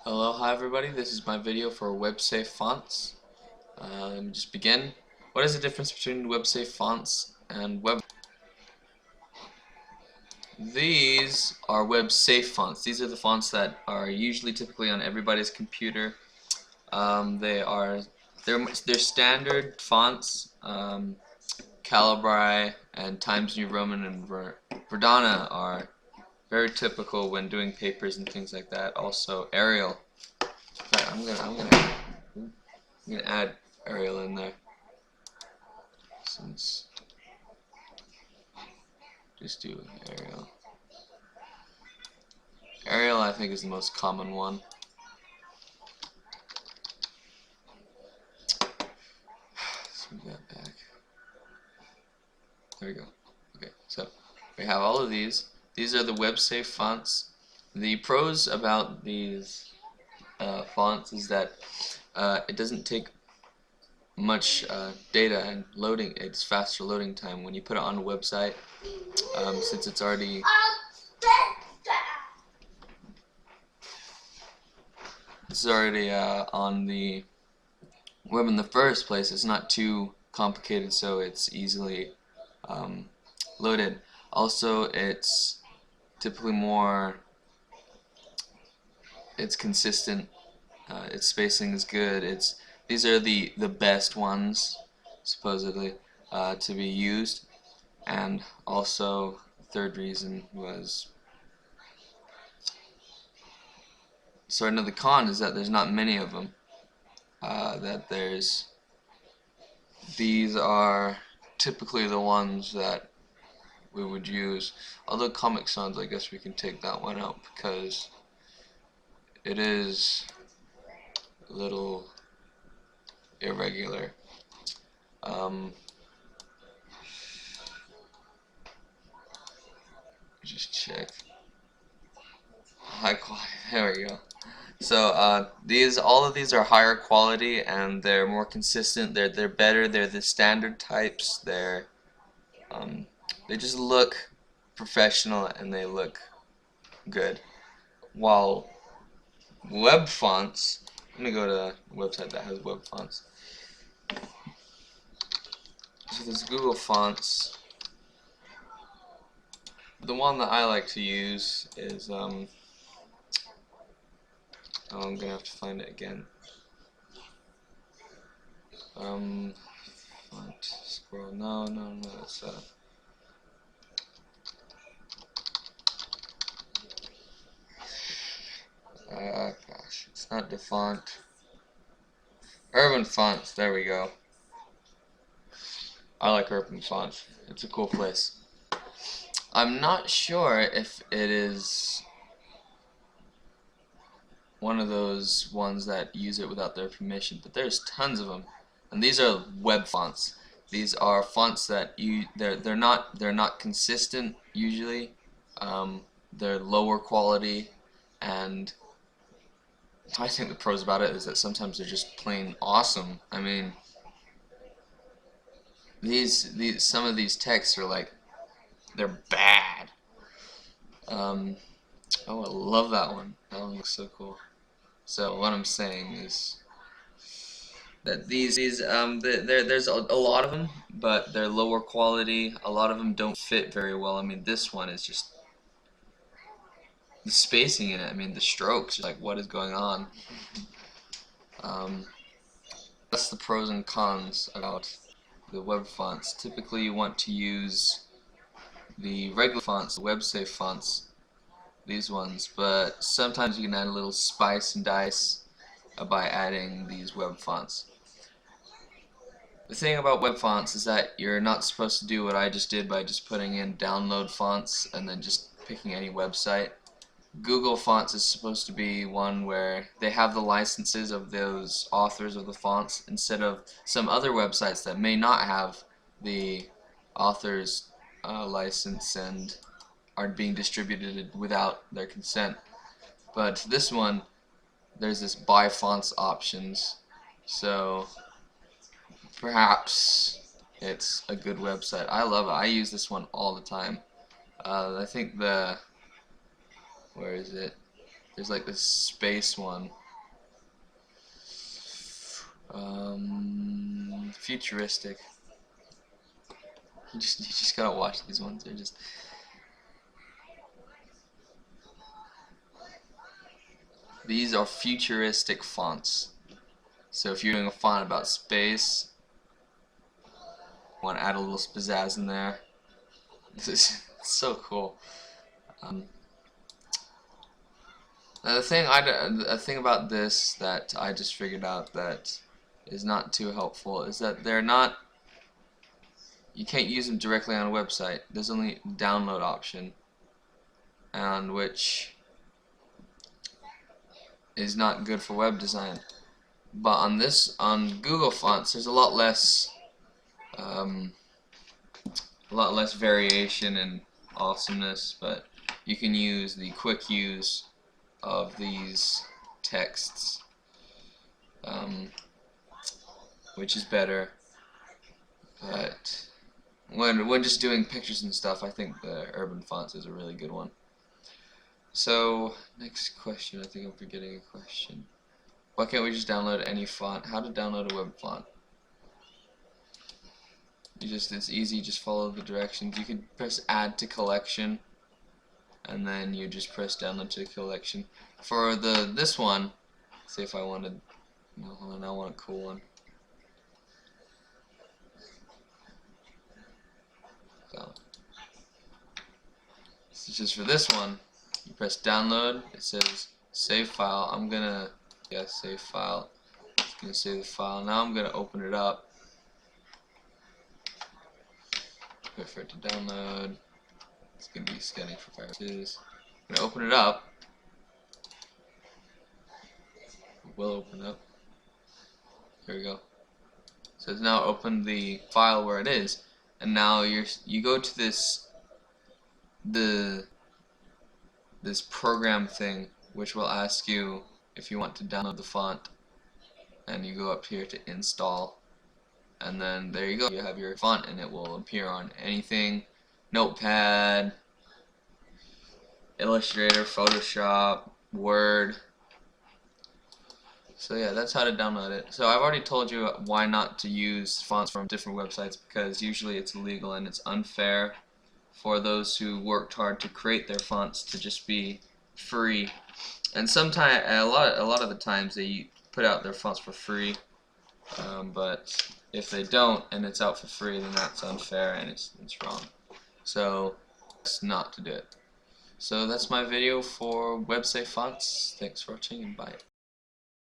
Hello, hi everybody. This is my video for WebSafe fonts. Let me just begin. What is the difference between WebSafe fonts and web? These are WebSafe fonts. These are the fonts that are usually typically on everybody's computer. They're standard fonts. Calibri and Times New Roman and Verdana are very typical when doing papers and things like that. Also Arial. In fact, I'm gonna add Arial in there, since just do Arial. Arial I think is the most common one. Let's move that back. There we go. Okay, so we have all of these. These are the WebSafe fonts. The pros about these fonts is that it doesn't take much data and loading. It's faster loading time when you put it on a website, since it's already on the web in the first place. It's not too complicated, so it's easily loaded. Also, it's typically it's consistent. Its spacing is good. These are the best ones supposedly to be used. And also, the third reason was, so another con is that there's not many of them. These are typically the ones that we would use. Although Comic Sans, I guess we can take that one out because it is a little irregular. Just check. High quality. There we go. So all of these are higher quality and they're more consistent. They're better. They're the standard types. They just look professional and they look good. While web fonts, let me go to a website that has web fonts. So there's Google Fonts. The one that I like to use is oh, I'm gonna have to find it again. Font scroll. No, that's gosh, it's not DaFont. Urban Fonts. There we go. I like Urban Fonts. It's a cool place. I'm not sure if it is one of those ones that use it without their permission, but there's tons of them. And these are web fonts. These are fonts that they're not consistent usually. They're lower quality, and I think the pros about it is that sometimes they're just plain awesome. I mean, some of these texts are like, they're bad. Oh, I love that one. That one looks so cool. So what I'm saying is that there's a lot of them, but they're lower quality. A lot of them don't fit very well. I mean, this one is just the spacing in it. I mean, the strokes. Like, what is going on? That's the pros and cons about the web fonts. Typically, you want to use the regular fonts, the WebSafe fonts, these ones, but sometimes you can add a little spice and dice by adding these web fonts. The thing about web fonts is that you're not supposed to do what I just did by just putting in download fonts and then just picking any website. Google Fonts is supposed to be one where they have the licenses of those authors of the fonts instead of some other websites that may not have the author's license and are being distributed without their consent. But this one, there's this buy fonts options, so perhaps it's a good website. I love it. I use this one all the time. I think where is it? There's like this space one. Futuristic. You just gotta watch these ones. They're just. These are futuristic fonts. So if you're doing a font about space, want to add a little pizzazz in there. This is so cool. Now the thing about this that I just figured out that is not too helpful is that they're not. You can't use them directly on a website. There's only a download option, and which is not good for web design. But on Google Fonts, there's a lot less variation and awesomeness. But you can use the quick use of these texts, which is better. But when just doing pictures and stuff, I think the Urban Fonts is a really good one. So next question, I think I'm forgetting a question. Why can't we just download any font? How to download a web font? It's easy, just follow the directions. You can press add to collection, and then you just press download to collection. For this one, say if I wanted, no, hold on, I want a cool one. So this is just for this one. You press download. It says save file. I'm gonna save file. It's gonna save the file. Now I'm gonna open it up. Wait for it to download. It's gonna be scanning for viruses. I'm gonna open it up. It will open up. Here we go. So it's now opened the file where it is, and now you go to this program thing, which will ask you if you want to download the font, and you go up here to install, and then there you go, you have your font, and it will appear on anything: Notepad, Illustrator, Photoshop, Word. So yeah, that's how to download it. So I've already told you why not to use fonts from different websites, because usually it's illegal and it's unfair for those who worked hard to create their fonts to just be free. And sometimes, a lot of the times, they put out their fonts for free. But if they don't and it's out for free, then that's unfair and it's wrong. So it's not to do it. So that's my video for website fonts. Thanks for watching, and bye.